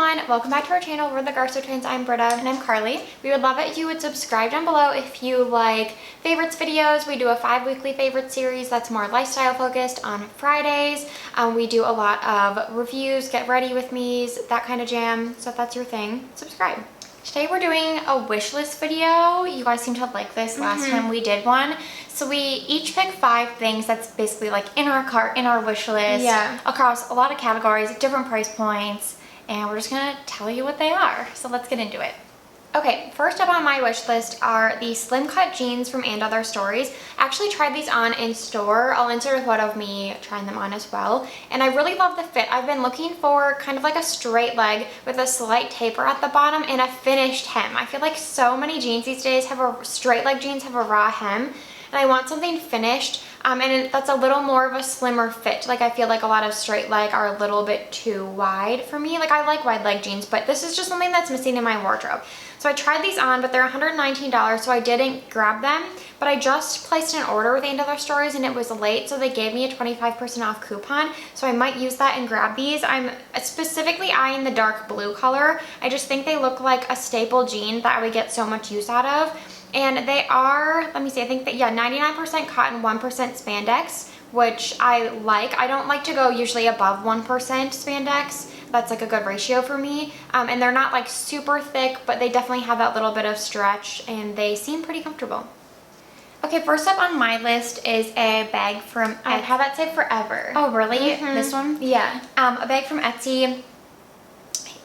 everyone, welcome back to our channel. We're the Garso Twins. I'm Britta. And I'm Carly. We would love it if you would subscribe down below if you like favorites videos. We do a 5-weekly favorite series that's more lifestyle focused on Fridays. We do a lot of reviews, get ready with me's, that kind of jam. So if that's your thing, subscribe. Today we're doing a wish list video. You guys seem to like this last time we did one. So we each pick 5 things that's basically like in our cart, in our wish list, across a lot of categories, different price points, and we're just gonna tell you what they are. So let's get into it. Okay, first up on my wish list are the slim cut jeans from And Other Stories. I actually tried these on in store. I'll insert a photo of me trying them on as well. And I really love the fit. I've been looking for kind of like a straight leg with a slight taper at the bottom and a finished hem. I feel like so many jeans these days have a straight leg jeans have a raw hem. And I want something finished and that's a little more of a slimmer fit. Like I feel like a lot of straight leg are a little bit too wide for me. Like I like wide leg jeans, but this is just something that's missing in my wardrobe. So I tried these on, but they're $119, so I didn't grab them. But I just placed an order with And Other Stories and it was late, so they gave me a 25% off coupon. So I might use that and grab these. I'm specifically eyeing the dark blue color. I just think they look like a staple jean that I would get so much use out of. And they are, let me see, I think that, 99% cotton, 1% spandex, which I like. I don't like to go usually above 1% spandex. That's like a good ratio for me. And they're not like super thick, but they definitely have that little bit of stretch and they seem pretty comfortable. Okay, first up on my list is a bag from Etsy. I've had that say forever. Oh, really? This one? Yeah. A bag from Etsy.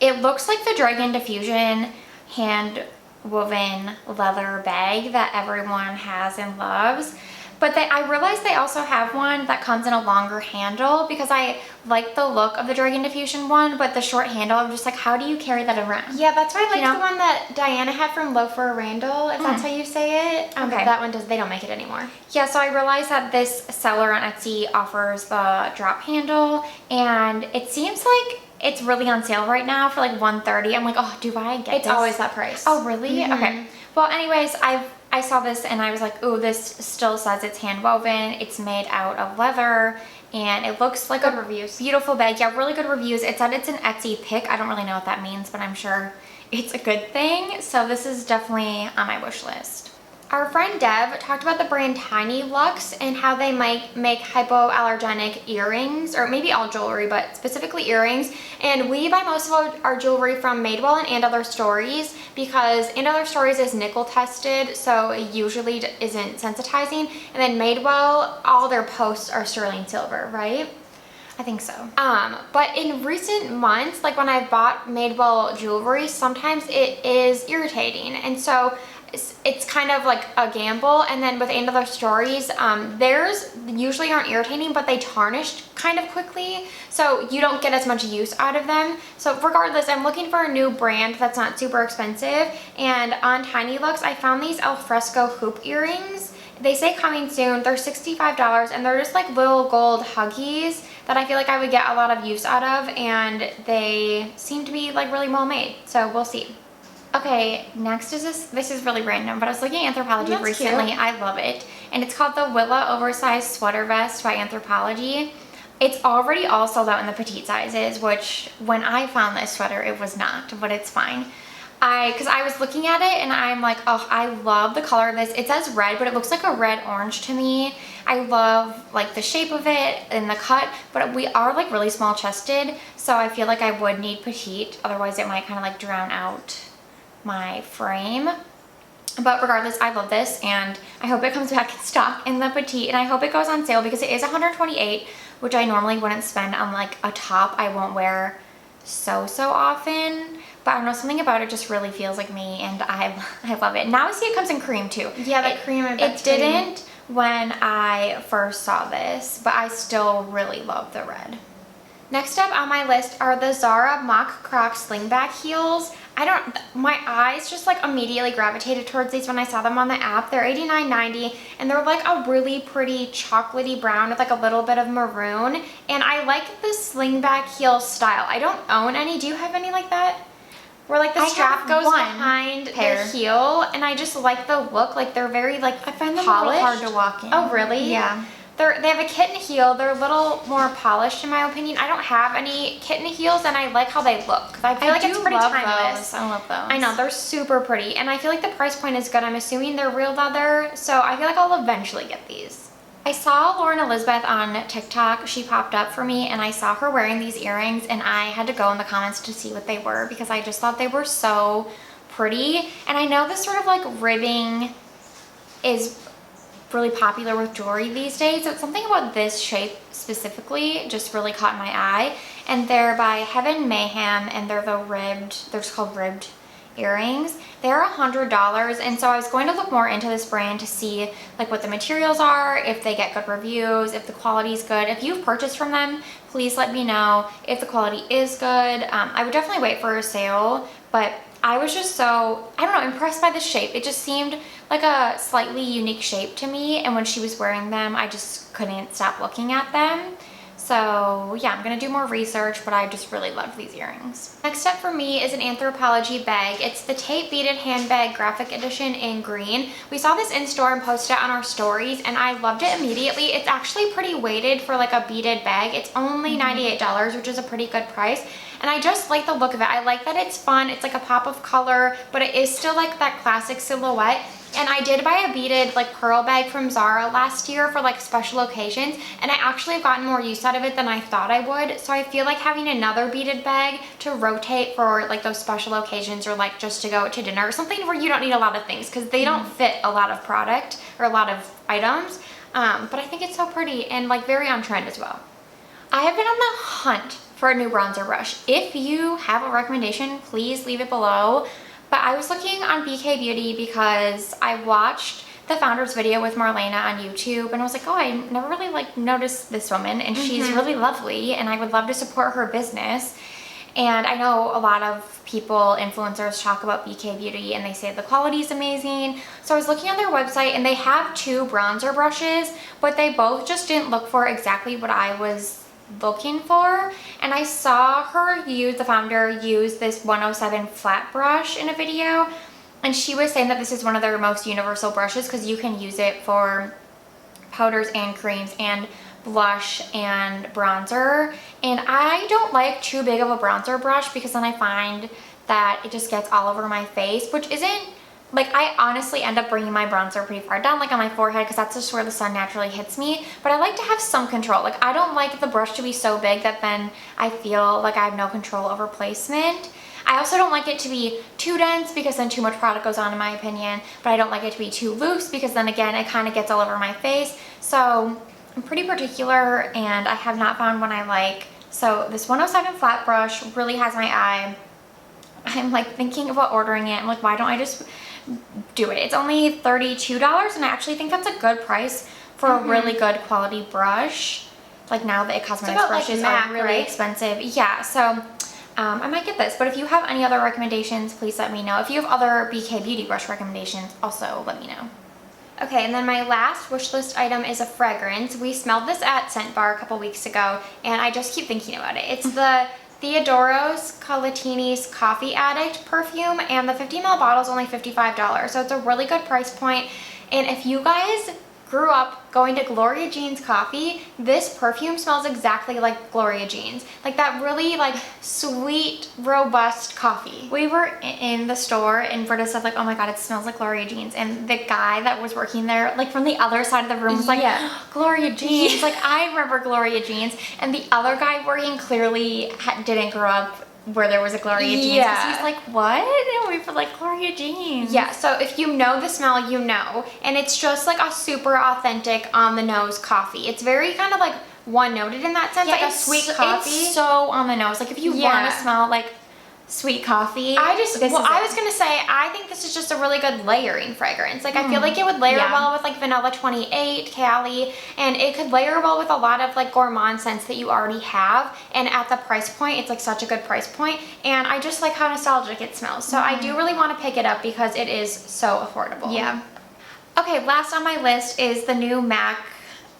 It looks like the Dragon Diffusion hand woven leather bag that everyone has and loves. But I realized they also have one that comes in a longer handle because I like the look of the Dragon Diffusion one, but the short handle, I'm just like, how do you carry that around? Yeah, that's why I like the one that Diana had from Loafer Randall, if that's how you say it. Okay. That one they don't make it anymore. Yeah, so I realized that this seller on Etsy offers the drop handle, and it seems like it's really on sale right now for like $130. I'm like, oh, do I get this? It's always that price. Oh, really? Okay. Well, anyways, I saw this and I was like, oh, this still says it's hand woven. It's made out of leather and it looks like a beautiful bag. Yeah, really good reviews. It said it's an Etsy pick. I don't really know what that means, but I'm sure it's a good thing. So this is definitely on my wish list. Our friend Dev talked about the brand Tiny Luxe and how they might make hypoallergenic earrings, or maybe all jewelry, but specifically earrings. And we buy most of our jewelry from Madewell and Other Stories because And Other Stories is nickel tested, so it usually isn't sensitizing. And then Madewell, all their posts are sterling silver, right? I think so. But in recent months, like when I've bought Madewell jewelry, sometimes it is irritating. And so it's kind of like a gamble. And then with And Other Stories, theirs usually aren't irritating, but they tarnish kind of quickly, so you don't get as much use out of them. So regardless, I'm looking for a new brand that's not super expensive, and on Tiny Luxe I found these alfresco hoop earrings. They say coming soon. They're $65 and they're just like little gold huggies that I feel like I would get a lot of use out of, and they seem to be like really well made, so we'll see. Okay, next is this is really random, but I was looking at Anthropology recently. Cute. I love it. And it's called the Willa Oversized Sweater Vest by Anthropology. It's already all sold out in the petite sizes, which when I found this sweater, it was not, but it's fine. Because I was looking at it and I'm like, oh, I love the color of this. It says red, but it looks like a red orange to me. I love like the shape of it and the cut, but we are like really small chested, so I feel like I would need petite. Otherwise it might kind of like drown out my frame. But regardless, I love this and I hope it comes back in stock in the petite, and I hope it goes on sale because it is $128, which I normally wouldn't spend on like a top I won't wear so often. But I don't know, something about it just really feels like me, and I love it. Now I see it comes in cream too. Yeah, the cream. It didn't when I first saw this, but I still really love the red. Next up on my list are the Zara Mock Croc slingback heels. My eyes just like immediately gravitated towards these when I saw them on the app. They're $89.90 and they're like a really pretty chocolatey brown with like a little bit of maroon. And I like the slingback heel style. I don't own any. Do you have any like that? Where like the strap goes behind the heel, and I just like the look. Like they're very like I find them polished. a little hard to walk in. Oh really? Yeah. They have a kitten heel. They're a little more polished in my opinion. I don't have any kitten heels and I like how they look. I feel like it's pretty timeless. I love those. I know, they're super pretty. And I feel like the price point is good. I'm assuming they're real leather. So I feel like I'll eventually get these. I saw Lauren Elizabeth on TikTok. She popped up for me and I saw her wearing these earrings and I had to go in the comments to see what they were because I just thought they were so pretty. And I know this sort of like ribbing is really popular with jewelry these days. So something about this shape specifically just really caught my eye. And they're by Heaven Mayhem and they're just called ribbed earrings. They're $100 and so I was going to look more into this brand to see like what the materials are, if they get good reviews, if the quality is good. If you've purchased from them, please let me know if the quality is good. I would definitely wait for a sale, but I was just so, I don't know, impressed by the shape. It just seemed like a slightly unique shape to me, and when she was wearing them, I just couldn't stop looking at them. So yeah, I'm gonna do more research, but I just really love these earrings. Next up for me is an Anthropology bag. It's the tape beaded handbag graphic edition in green. We saw this in store and posted it on our stories and I loved it immediately. It's actually pretty weighted for like a beaded bag. It's only $98, which is a pretty good price. And I just like the look of it. I like that it's fun. It's like a pop of color, but it is still like that classic silhouette. And I did buy a beaded like pearl bag from Zara last year for like special occasions, and I actually have gotten more use out of it than I thought I would. So I feel like having another beaded bag to rotate for like those special occasions or like just to go to dinner or something where you don't need a lot of things because they don't fit a lot of product or a lot of items. But I think it's so pretty and like very on trend as well. I have been on the hunt for a new bronzer brush. If you have a recommendation, please leave it below. But I was looking on BK Beauty because I watched the founder's video with Marlena on YouTube and I was like, oh, I never really like noticed this woman and she's really lovely and I would love to support her business. And I know a lot of people, influencers, talk about BK Beauty and they say the quality is amazing. So I was looking on their website and they have 2 bronzer brushes, but they both just didn't look for exactly what I was looking for. And I saw her use, the founder, use this 107 flat brush in a video. And she was saying that this is one of their most universal brushes because you can use it for powders and creams and blush and bronzer. And I don't like too big of a bronzer brush because then I find that it just gets all over my face, which isn't, like, I honestly end up bringing my bronzer pretty far down, like on my forehead, because that's just where the sun naturally hits me. But I like to have some control. Like, I don't like the brush to be so big that then I feel like I have no control over placement. I also don't like it to be too dense because then too much product goes on in my opinion. But I don't like it to be too loose because then again, it kind of gets all over my face. So I'm pretty particular and I have not found one I like. So this 107 flat brush really has my eye. I'm like thinking about ordering it. I'm like, why don't I just do it? It's only $32 and I actually think that's a good price for a really good quality brush. Like now the It Cosmetics brushes are really expensive. Yeah, so I might get this, but if you have any other recommendations, please let me know. If you have other BK Beauty brush recommendations, also let me know. Okay, and then my last wish list item is a fragrance. We smelled this at Scent Bar a couple weeks ago, and I just keep thinking about it. It's the Theodoros Colatini's Coffee Addict perfume, and the 50 ml bottle is only $55, so it's a really good price point. And if you guys grew up going to Gloria Jean's coffee, this perfume smells exactly like Gloria Jean's. Like that really like sweet, robust coffee. We were in the store and Britta said like, oh my god, it smells like Gloria Jean's. And the guy that was working there, like from the other side of the room was like, Gloria Jean's. Like I remember Gloria Jean's. And the other guy working clearly didn't grow up where there was a Gloria Jean's. Yeah. He's like, what? And we were like, Gloria Jean's. Yeah, so if you know the smell, you know. And it's just like a super authentic on the nose coffee. It's very kind of like one noted in that sense, like a sweet coffee. It's so on the nose. Like if you want to smell like sweet coffee. I was gonna say, I think this is just a really good layering fragrance. Like I feel like it would layer well with like Vanilla 28, Cali, and it could layer well with a lot of like gourmand scents that you already have. And at the price point, it's like such a good price point. And I just like how nostalgic it smells. So I do really want to pick it up because it is so affordable. Yeah. Okay, last on my list is the new MAC,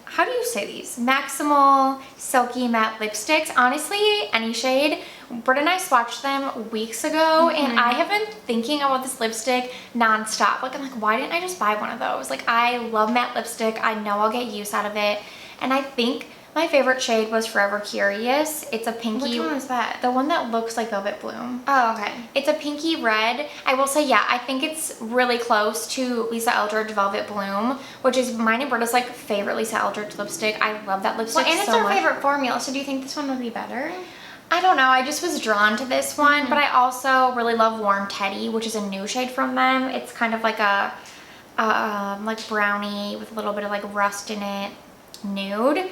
how do you say these? Maximal Silky Matte Lipsticks. Honestly, any shade. Britt and I swatched them weeks ago and I have been thinking about this lipstick nonstop. Like I'm like, why didn't I just buy one of those? Like I love matte lipstick. I know I'll get use out of it. And I think my favorite shade was Forever Curious. It's a pinky. Which one is that? The one that looks like Velvet Bloom. Oh, okay. It's a pinky red. I will say, yeah, I think it's really close to Lisa Eldridge Velvet Bloom, which is mine and Britta's like favorite Lisa Eldridge lipstick. I love that lipstick so much. And it's our favorite formula, so do you think this one would be better? I don't know, I just was drawn to this one, but I also really love Warm Teddy, which is a new shade from them. It's kind of like a like brownie with a little bit of like rust in it, nude.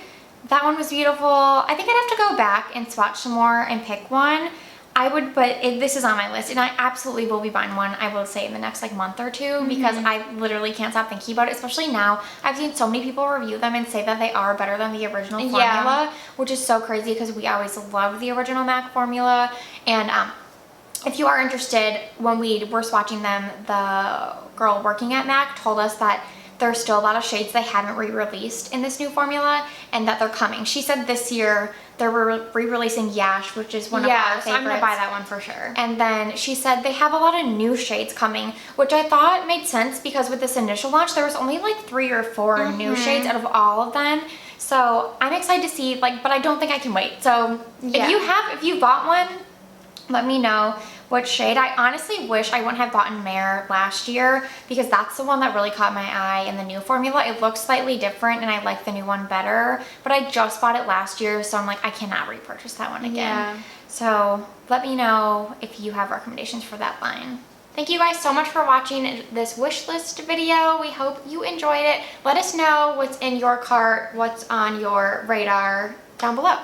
That one was beautiful. I think I'd have to go back and swatch some more and pick one. I would, but this is on my list, and I absolutely will be buying one, I will say, in the next like month or two, because I literally can't stop thinking about it, especially now. I've seen so many people review them and say that they are better than the original formula, which is so crazy because we always loved the original MAC formula. And if you are interested, when we were swatching them, the girl working at MAC told us that there's still a lot of shades they haven't re-released in this new formula, and that they're coming. She said this year they're re-releasing Yash, which is one of our favorites. I'm gonna buy that one for sure. And then she said they have a lot of new shades coming, which I thought made sense because with this initial launch, there was only like 3 or 4 new shades out of all of them. So I'm excited to see, like, but I don't think I can wait. So if you bought one, let me know what shade. I honestly wish I wouldn't have bought Mare last year, because that's the one that really caught my eye in the new formula. It looks slightly different and I like the new one better, but I just bought it last year, so I'm like, I cannot repurchase that one again. Yeah. So let me know if you have recommendations for that line. Thank you guys so much for watching this wish list video. We hope you enjoyed it. Let us know what's in your cart, what's on your radar down below.